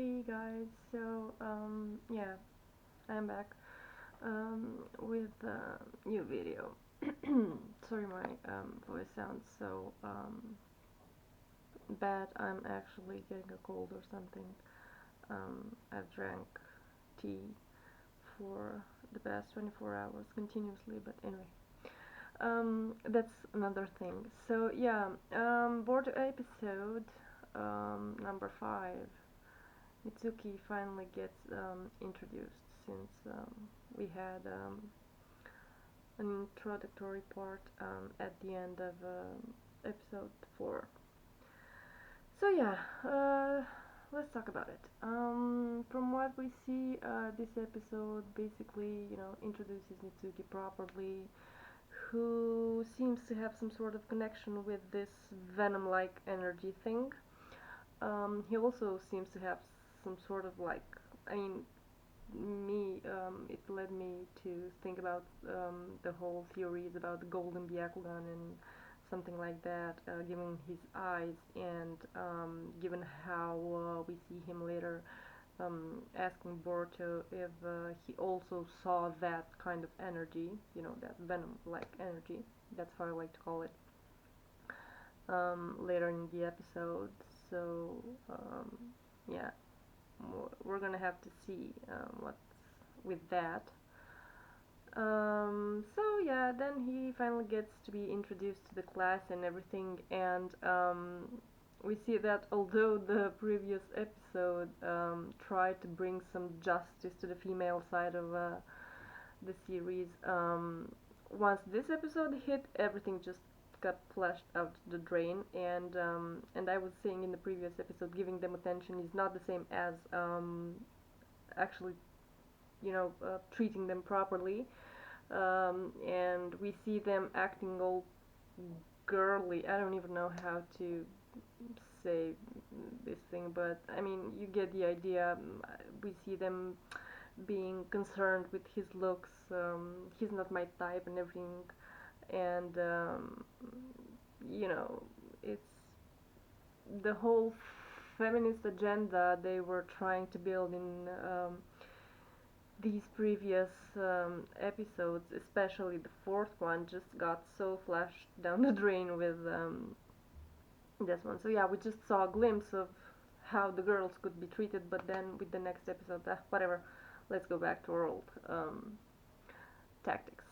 Hey guys, yeah, I'm back with a new video. Sorry, my voice sounds so bad. I'm actually getting a cold or something. I've drank tea for the past 24 hours continuously, but anyway, that's another thing. Boruto episode number 5. Mitsuki finally gets introduced since we had an introductory part at the end of episode 4. So yeah, let's talk about it. From what we see, this episode basically, introduces Mitsuki properly, who seems to have some sort of connection with this venom-like energy thing. He also seems to have some sort of like, I mean, it led me to think about the whole theories about the golden Byakugan and something like that, given his eyes and given how we see him later asking Boruto if he also saw that kind of energy, that venom-like energy. That's how I like to call it. Later in the episode. So um, yeah, we're gonna have to see what's with that. Then he finally gets to be introduced to the class and everything, and we see that although the previous episode tried to bring some justice to the female side of the series, once this episode hit, everything just got flushed out the drain, and I was saying in the previous episode, giving them attention is not the same as actually, treating them properly, and we see them acting all girly. I don't even know how to say this thing, but I mean, you get the idea. We see them being concerned with his looks. He's not my type and everything, and it's the whole feminist agenda they were trying to build in these previous episodes, especially the fourth one, just got so flushed down the drain with this one. So yeah, we just saw a glimpse of how the girls could be treated, but then with the next episode, whatever, let's go back to our old tactics.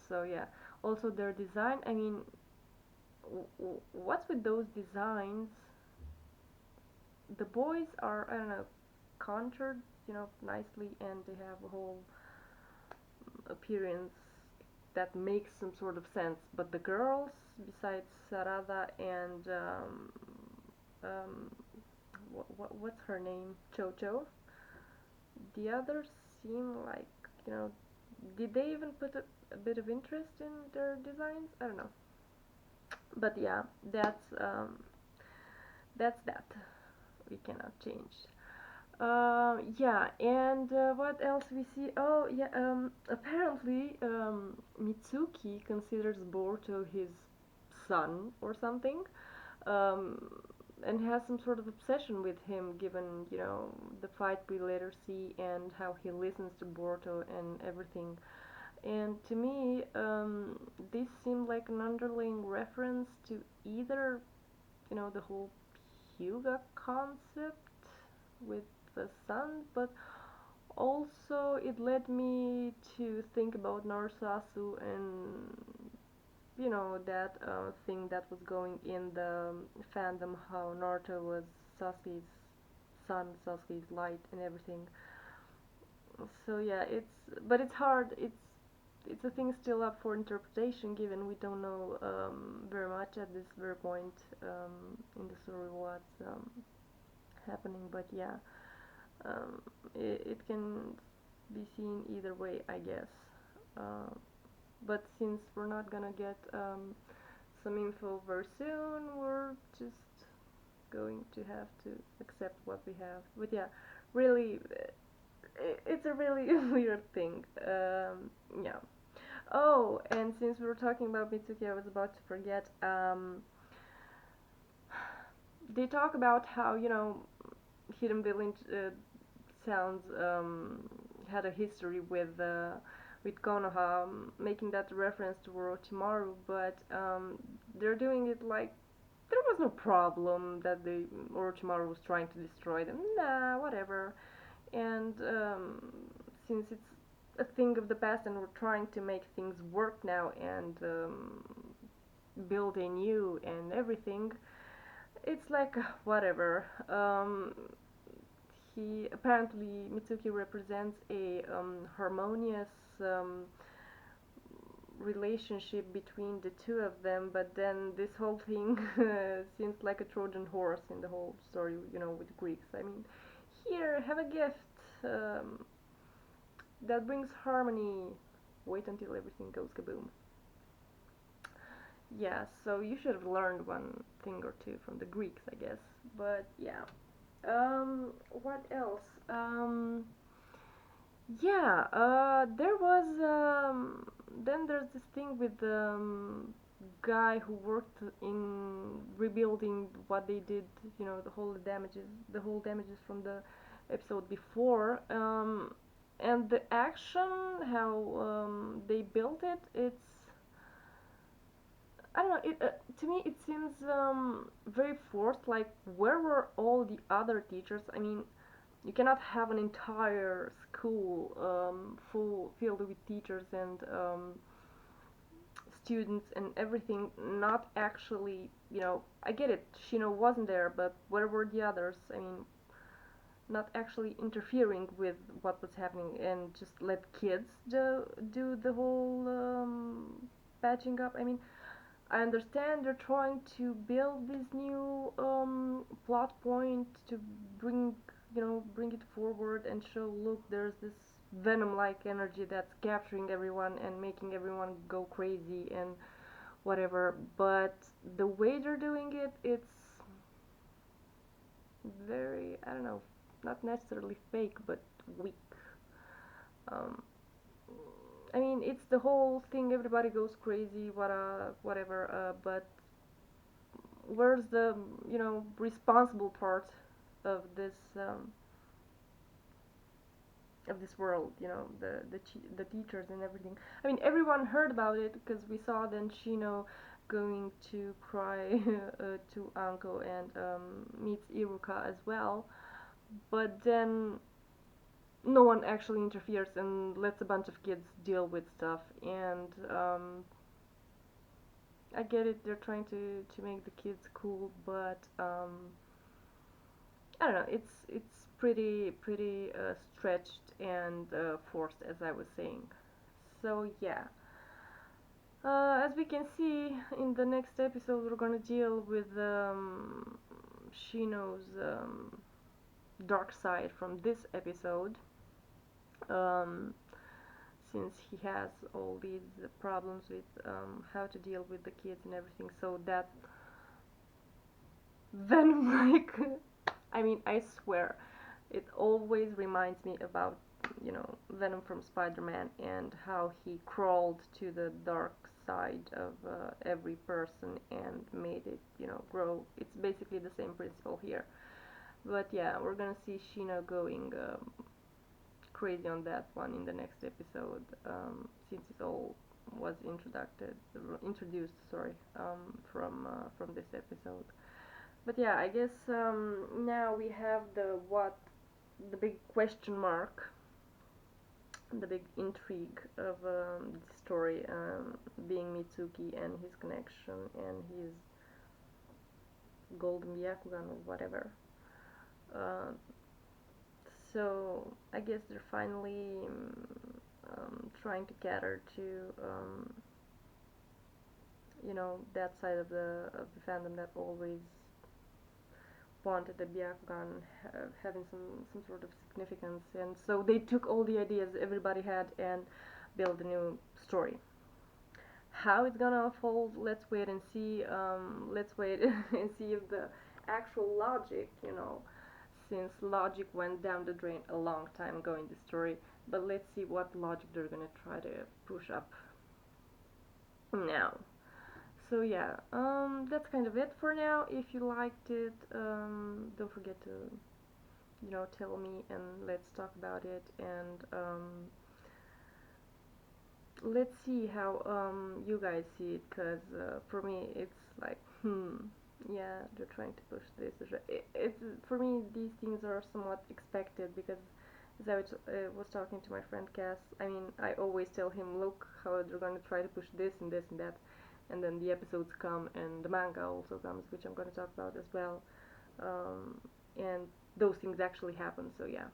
So yeah, also their design, I mean, what's with those designs? The boys are, I don't know, contoured, nicely, and they have a whole appearance that makes some sort of sense. But the girls, besides Sarada and um, what's her name, Chocho, the others seem like, you know, did they even put a bit of interest in their designs? I don't know. But yeah, that's that. We cannot change. Yeah, and what else we see? Oh, yeah, apparently, Mitsuki considers Boruto his son or something, um, and has some sort of obsession with him, given, the fight we later see and how he listens to Boruto and everything. And to me, this seemed like an underlying reference to either, the whole Hyuga concept with the sun, but also it led me to think about Narsasu and that thing that was going in the fandom, how Naruto was Sasuke's son, Sasuke's light, and everything. So yeah, it's hard. It's a thing still up for interpretation, given we don't know very much at this very point in the story what's happening. But yeah, it can be seen either way, I guess. Uh, but since we're not gonna get some info very soon, we're just going to have to accept what we have. But yeah, really, it's a really weird thing. Yeah. Oh, and since we were talking about Mitsuki, I was about to forget. They talk about how Hidden Village sounds had a history with Konoha, making that reference to Orochimaru, but they're doing it like there was no problem that the Orochimaru was trying to destroy them. Nah, whatever. And since it's a thing of the past and we're trying to make things work now and build a new and everything, it's like whatever. He apparently Mitsuki represents a harmonious um, relationship between the two of them, but then this whole thing seems like a Trojan horse in the whole story, with Greeks. I mean, here, have a gift that brings harmony. Wait until everything goes kaboom. Yeah, so you should have learned one thing or two from the Greeks, I guess. But yeah. What else? Yeah, there was then there's this thing with the guy who worked in rebuilding what they did, the whole damages from the episode before, and the action, how they built it, I don't know, to me it seems very forced, like where were all the other teachers? I mean, you cannot have an entire school full filled with teachers and students and everything not actually, I get it, Shino wasn't there, but where were the others? I mean, not actually interfering with what was happening and just let kids do the whole patching up. I mean, I understand they're trying to build this new plot point to bring, bring it forward and show, look, there's this venom-like energy that's capturing everyone and making everyone go crazy and whatever. But the way they're doing it, it's very, I don't know, not necessarily fake, but weak. Um, I mean, it's the whole thing. Everybody goes crazy, whatever. But where's the responsible part of this world, the teachers and everything. I mean, everyone heard about it because we saw then Shino going to cry to Anko and meets Iruka as well, but then no one actually interferes and lets a bunch of kids deal with stuff. And I get it, they're trying to make the kids cool, but I don't know. It's pretty stretched and forced, as I was saying. So yeah. As we can see in the next episode, we're gonna deal with Shino's dark side from this episode. Um, since he has all these problems with how to deal with the kids and everything, so that venom like I mean, I swear, it always reminds me about, Venom from Spider-Man and how he crawled to the dark side of every person and made it, grow. It's basically the same principle here. But yeah, we're gonna see Shino going crazy on that one in the next episode, since it all was introduced, sorry, from this episode. But yeah, I guess now we have the big question mark, the big intrigue of the story, being Mitsuki and his connection and his golden Byakugan or whatever. Uh, so I guess they're finally trying to cater to that side of the fandom that always wanted the Byakugan having some sort of significance, and so they took all the ideas everybody had and built a new story. How it's gonna unfold, let's wait and see. Let's wait and see if the actual logic, since logic went down the drain a long time ago in the story, but let's see what logic they're gonna try to push up now. So yeah, that's kind of it for now. If you liked it, don't forget to tell me and let's talk about it, and let's see how you guys see it, because for me it's like, yeah, they're trying to push this. It's, for me, these things are somewhat expected, because as I was talking to my friend Cass, I mean, I always tell him, look how they're going to try to push this and this and that, and then the episodes come and the manga also comes, which I'm going to talk about as well, um, and those things actually happen. So yeah,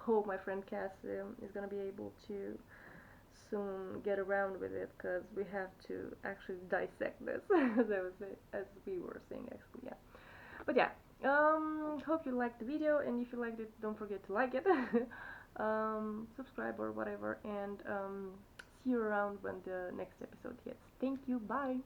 hope my friend Cass is going to be able to soon get around with it, because we have to actually dissect this as we were saying, actually, yeah. But yeah, hope you liked the video, and if you liked it, don't forget to like it, subscribe or whatever, and see you around when the next episode hits. Thank you, bye.